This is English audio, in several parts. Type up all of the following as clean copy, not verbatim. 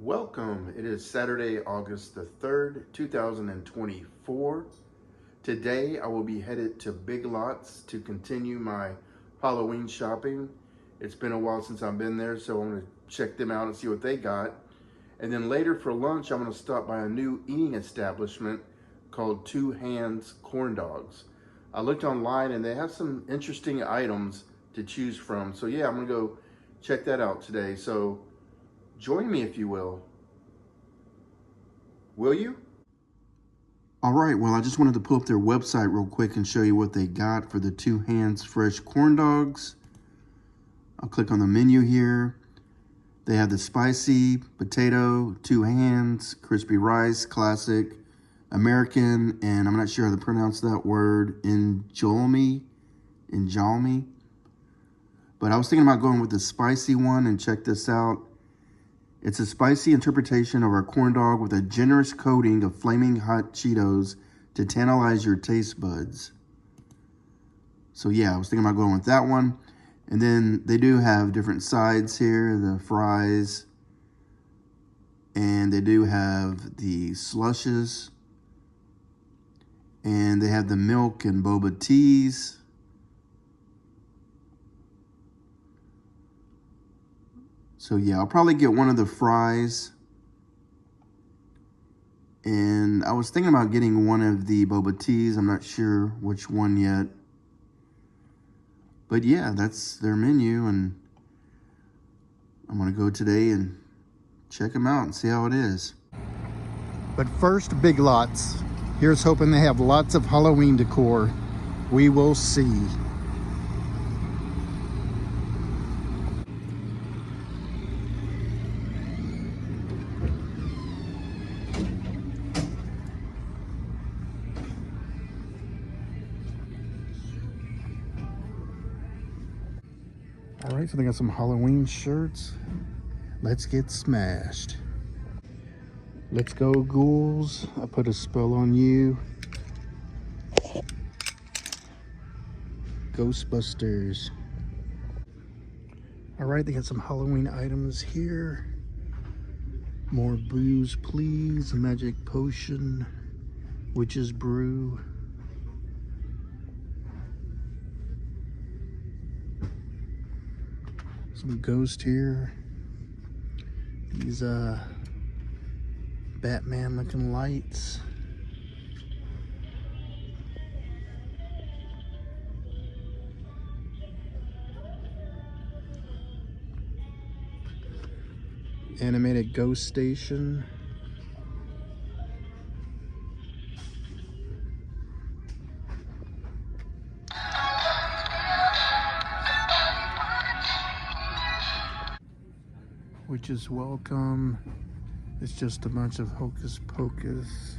Welcome. It is Saturday, August the 3rd, 2024. Today I will be headed to Big Lots to continue my Halloween shopping. It's been a while since I've been there, so I'm going to check them out and see what they got. And then later for lunch, I'm going to stop by a new eating establishment called Two Hands Corn Dogs. I looked online and they have some interesting items to choose from. So yeah, I'm going to go check that out today. So join me if you will. Will you? All right, well, I just wanted to pull up their website real quick and show you what they got for the Two Hands Fresh Corn Dogs. I'll click on the menu here. They have the spicy, potato, two hands, crispy rice, classic, American, and I'm not sure how to pronounce that word, injolmi. But I was thinking about going with the spicy one, and check this out. It's a spicy interpretation of our corn dog with a generous coating of flaming hot Cheetos to tantalize your taste buds. So yeah, I was thinking about going with that one. And then they do have different sides here, the fries. And they do have the slushes. And they have the milk and boba teas. So yeah, I'll probably get one of the fries. And I was thinking about getting one of the boba teas. I'm not sure which one yet. But yeah, that's their menu, and I'm gonna go today and check them out and see how it is. But first, Big Lots. Here's hoping they have lots of Halloween decor. We will see. All right, so they got some Halloween shirts. Let's get smashed. Let's go, ghouls. I put a spell on you. Ghostbusters. All right, they got some Halloween items here. More booze, please. Magic potion. Witch's brew. Some ghost here. These Batman looking lights. Animated ghost station. Which is welcome. It's just a bunch of hocus pocus.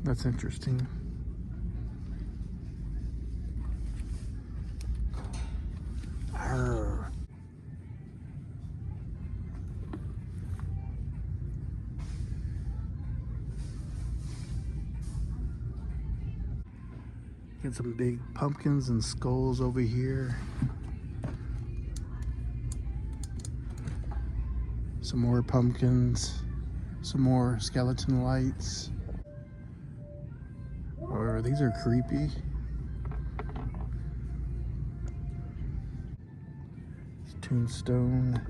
That's interesting. Arr. Get some big pumpkins and skulls over here. Some more pumpkins. Some more skeleton lights. Oh, these are creepy. It's Tombstone.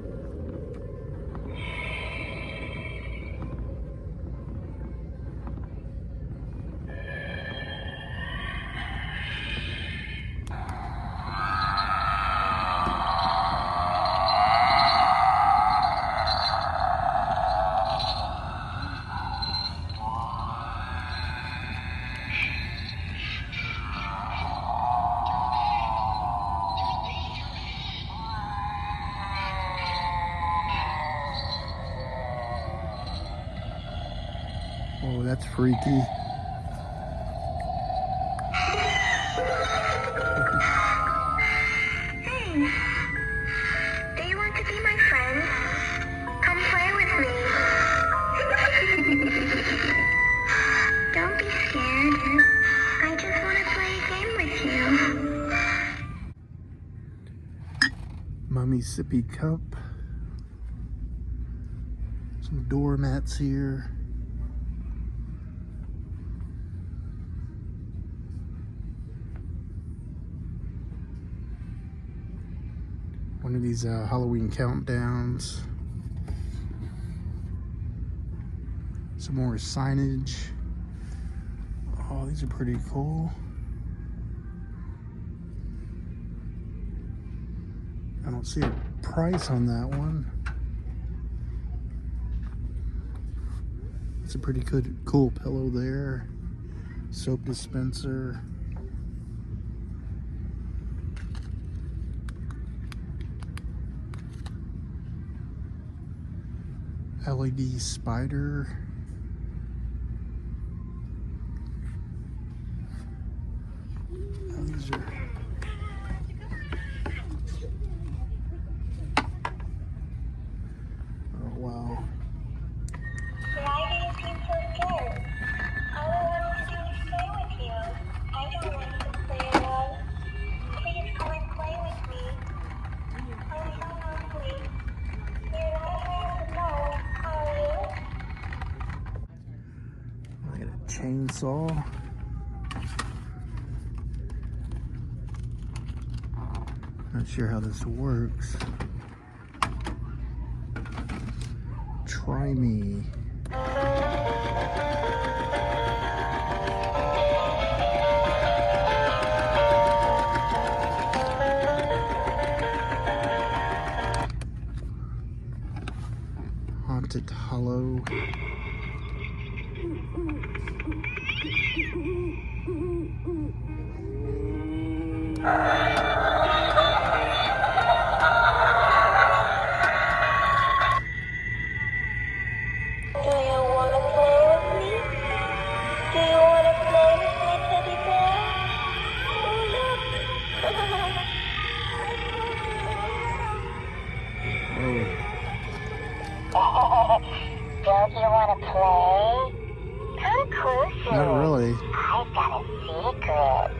Oh, that's freaky. Hey, do you want to be my friend? yummy sippy cup. Some doormats here. One of these Halloween countdowns. Some more signage. Oh, these are pretty cool. I don't see a price on that one. It's a pretty good, cool pillow there. Soap dispenser. LED spider. Oh, these are... Oh, wow. Why do you seem so scared? All I want to do is play with you. I don't want to play alone. Please come and play with me. I'm so hungry. You're not allowed to go, are you? I got a chainsaw. Not sure how this works. Try me. Haunted Hollow. Do you want to play with me? Do you want to play with me, teddy bear? Oh, look. Don't you want to play? Come closer. Not really. I've got a secret.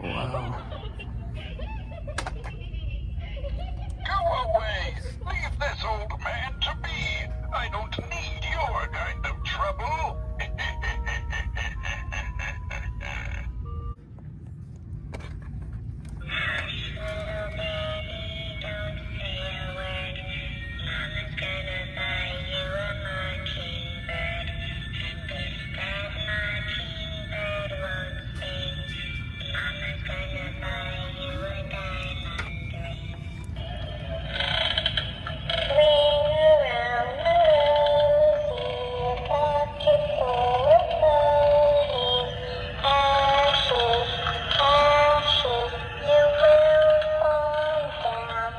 Wow. Go away! Leave this old man to me! I don't need your kind of trouble! Hush, little baby, don't say a word. Mama's gonna buy you a mockingbird. And if that mockingbird won't sing, Mama's gonna buy you a diamond ring. Ring around the rosy, a pocket full of gold. Ashes, ashes, you will fall down.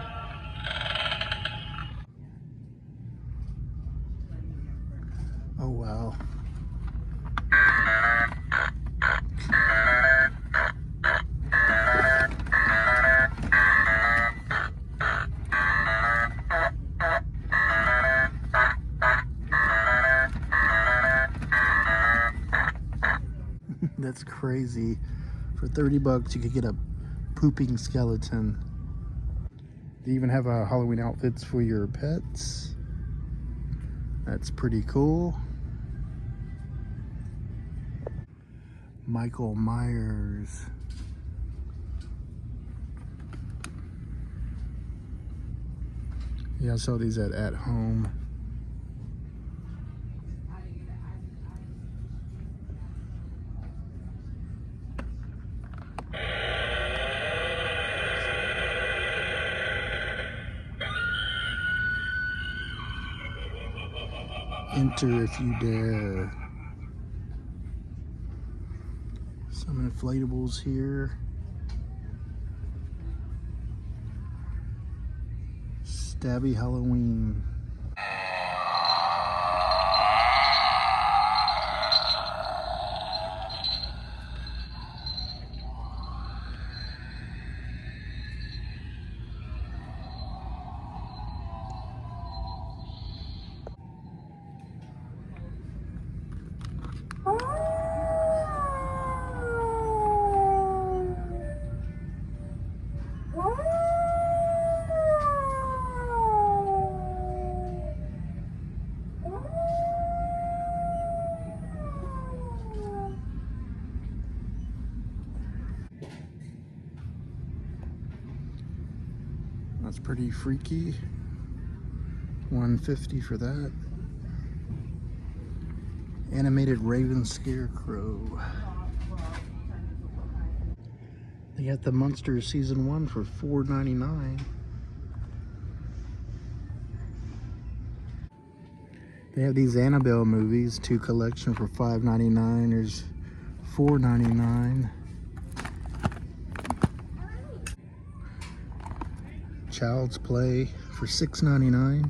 Oh, wow. That's crazy. For 30 bucks, you could get a pooping skeleton. They even have Halloween outfits for your pets. That's pretty cool. Michael Myers. Yeah, I saw these at home. Enter if you dare. Some inflatables here. Stabby Halloween. That's pretty freaky. $150 for that. Animated Raven Scarecrow. They got the Munsters Season 1 for $4.99. They have these Annabelle movies, 2 collection for $5.99. There's $4.99. Child's Play for $6.99.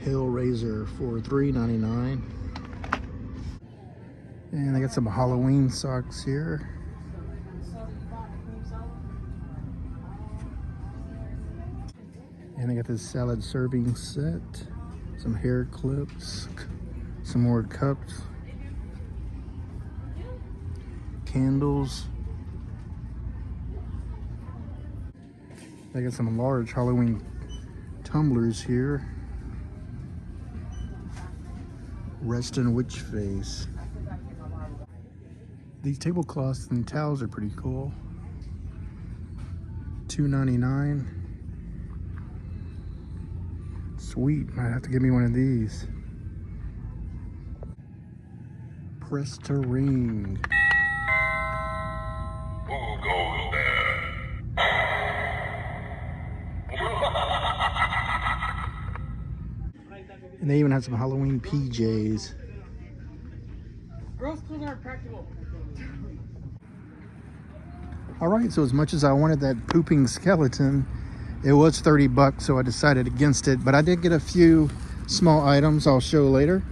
Hellraiser for $3.99. And they got some Halloween socks here. And they got this salad serving set, some hair clips, some more cups, candles. They got some large Halloween tumblers here. Reston Witch Face. These tablecloths and towels are pretty cool. $2.99. Sweet, might have to give me one of these. Press to ring. Who goes there? And they even have some Halloween PJs. Girls' clothes aren't practical. All right, so as much as I wanted that pooping skeleton, it was $30, so I decided against it. But I did get a few small items I'll show later.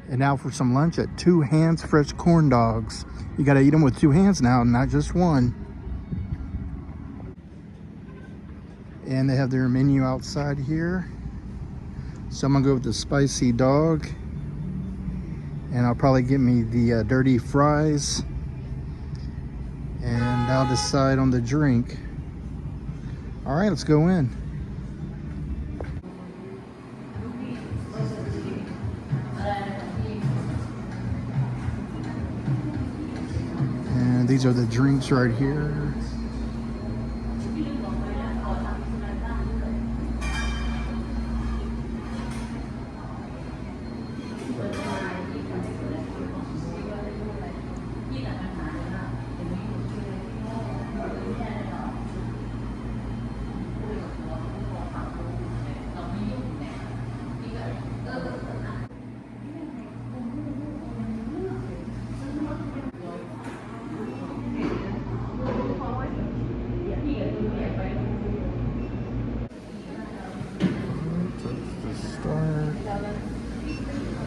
And now for some lunch at Two Hands Fresh Corn Dogs. You gotta eat them with 2 hands now, not just one. And they have their menu outside here. So I'm gonna go with the spicy dog. And I'll probably get me the dirty fries. And I'll decide on the drink. All right, let's go in. And these are the drinks right here.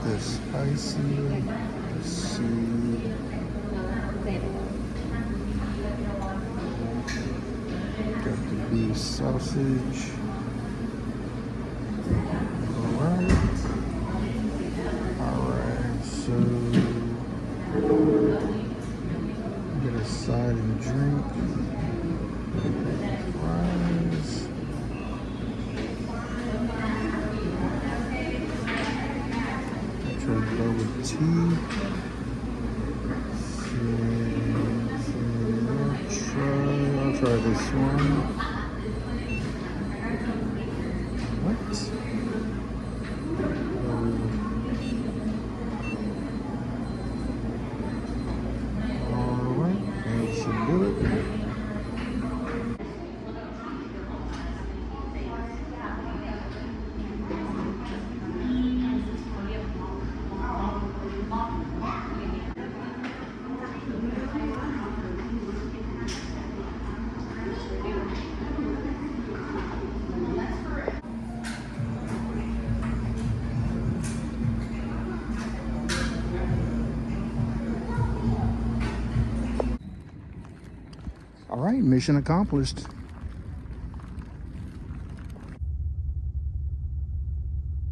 The spicy, the seed, got the beef sausage. Alright, so get a side and drink. Fries. Go with tea. I'll try this one. What? Alright, that should do it. All right, mission accomplished.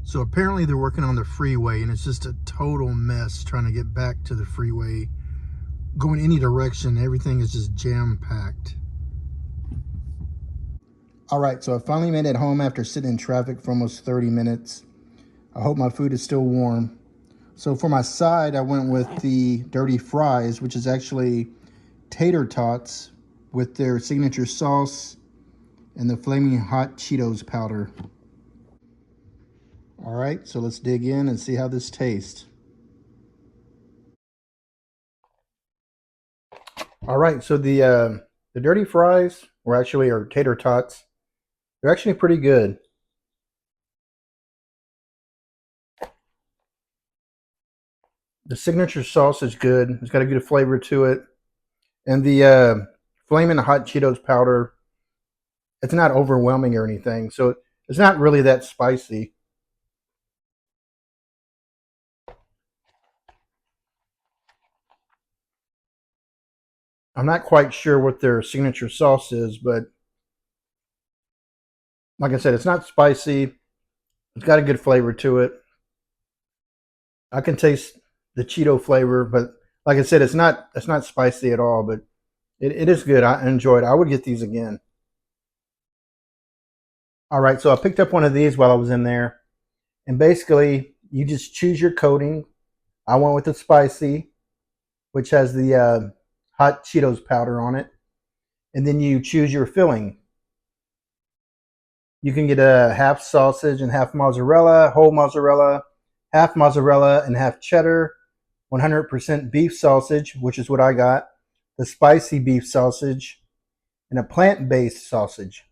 So apparently they're working on the freeway and it's just a total mess trying to get back to the freeway. Going any direction, everything is just jam-packed. All right, so I finally made it home after sitting in traffic for almost 30 minutes. I hope my food is still warm. So for my side, I went with the dirty fries, which is actually tater tots with their signature sauce and the flaming hot Cheetos powder. All right, so let's dig in and see how this tastes. All right, so the dirty fries are tater tots. They're actually pretty good. The signature sauce is good. It's got a good flavor to it, and the flaming hot Cheetos powder. It's not overwhelming or anything, so it's not really that spicy. I'm not quite sure what their signature sauce is, but like I said, it's not spicy. It's got a good flavor to it. I can taste the Cheeto flavor, but like I said, it's not spicy at all, but it is good. I enjoyed it. I would get these again. All right, so I picked up one of these while I was in there, and basically you just choose your coating. I went with the spicy, which has the hot Cheetos powder on it, and then you choose your filling. You can get a half sausage and half mozzarella, whole mozzarella, half mozzarella and half cheddar, 100% beef sausage, which is what I got, the spicy beef sausage, and a plant-based sausage.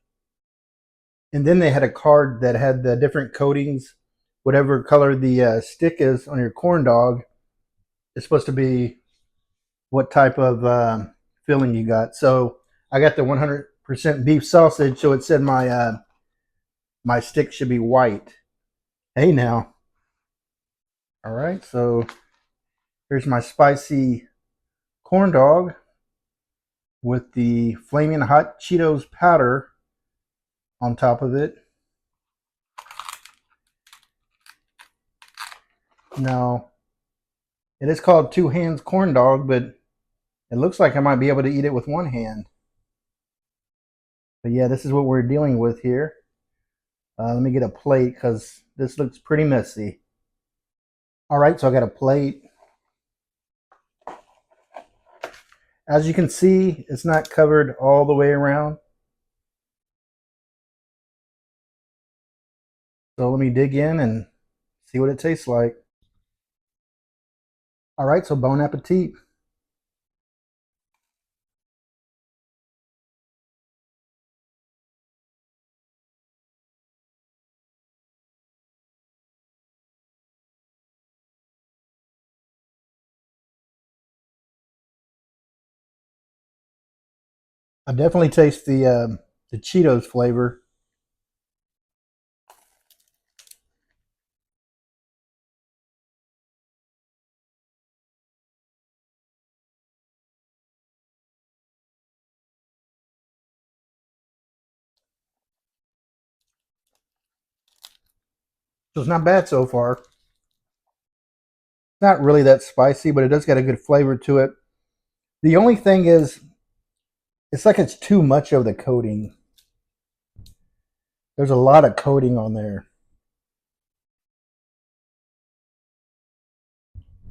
And then they had a card that had the different coatings, whatever color the stick is on your corn dog. It's supposed to be what type of filling you got. So I got the 100% beef sausage, so it said my stick should be white. Hey now. All right, so here's my spicy corn dog with the flaming hot Cheetos powder on top of it. Now, it is called two hands corn dog, but it looks like I might be able to eat it with one hand. But yeah, this is what we're dealing with here. Let me get a plate because this looks pretty messy. All right, so I got a plate. As you can see, it's not covered all the way around. So let me dig in and see what it tastes like. All right, so bon appetit. I definitely taste the Cheetos flavor. So it's not bad so far. It's not really that spicy, but it does get a good flavor to it. The only thing is, it's like it's too much of the coating. There's a lot of coating on there.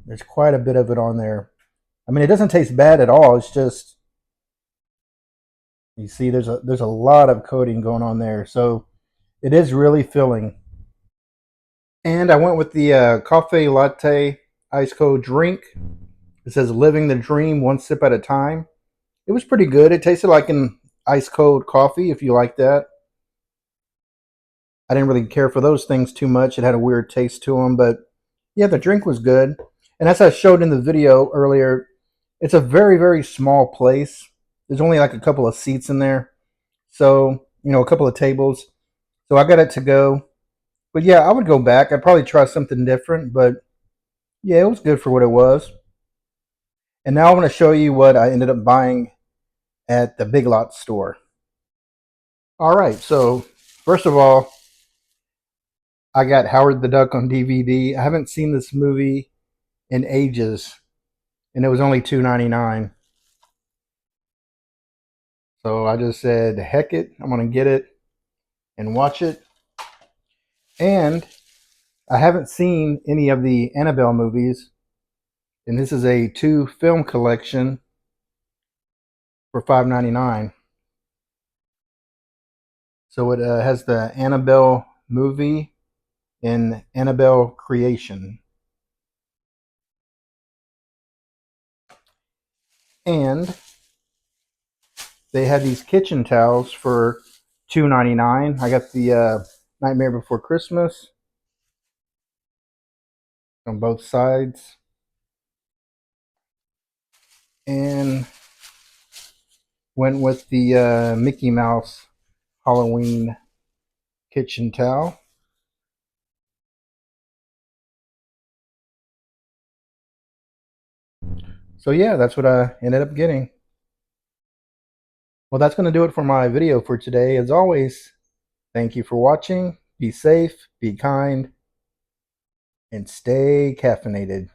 There's quite a bit of it on there. I mean, it doesn't taste bad at all. It's just, you see, there's a lot of coating going on there. So it is really filling. And I went with the coffee latte ice cold drink. It says "Living the Dream, one sip at a time." It was pretty good. It tasted like an ice cold coffee, if you like that. I didn't really care for those things too much. It had a weird taste to them, but yeah, the drink was good. And as I showed in the video earlier, it's a very, very small place. There's only like a couple of seats in there. So, a couple of tables. So I got it to go. But yeah, I would go back. I'd probably try something different, but yeah, it was good for what it was. And now I want to show you what I ended up buying at the Big Lots store. All right, so first of all, I got Howard the Duck on DVD. I haven't seen this movie in ages, and it was only $2.99. So I just said, heck it, I'm gonna get it and watch it. And I haven't seen any of the Annabelle movies, and this is a 2-film collection for $5.99. So it has the Annabelle movie and Annabelle Creation. And they had these kitchen towels for $2.99. I got the Nightmare Before Christmas on both sides. And went with the Mickey Mouse Halloween kitchen towel. So yeah, that's what I ended up getting. Well, that's going to do it for my video for today. As always, thank you for watching. Be safe, be kind, and stay caffeinated.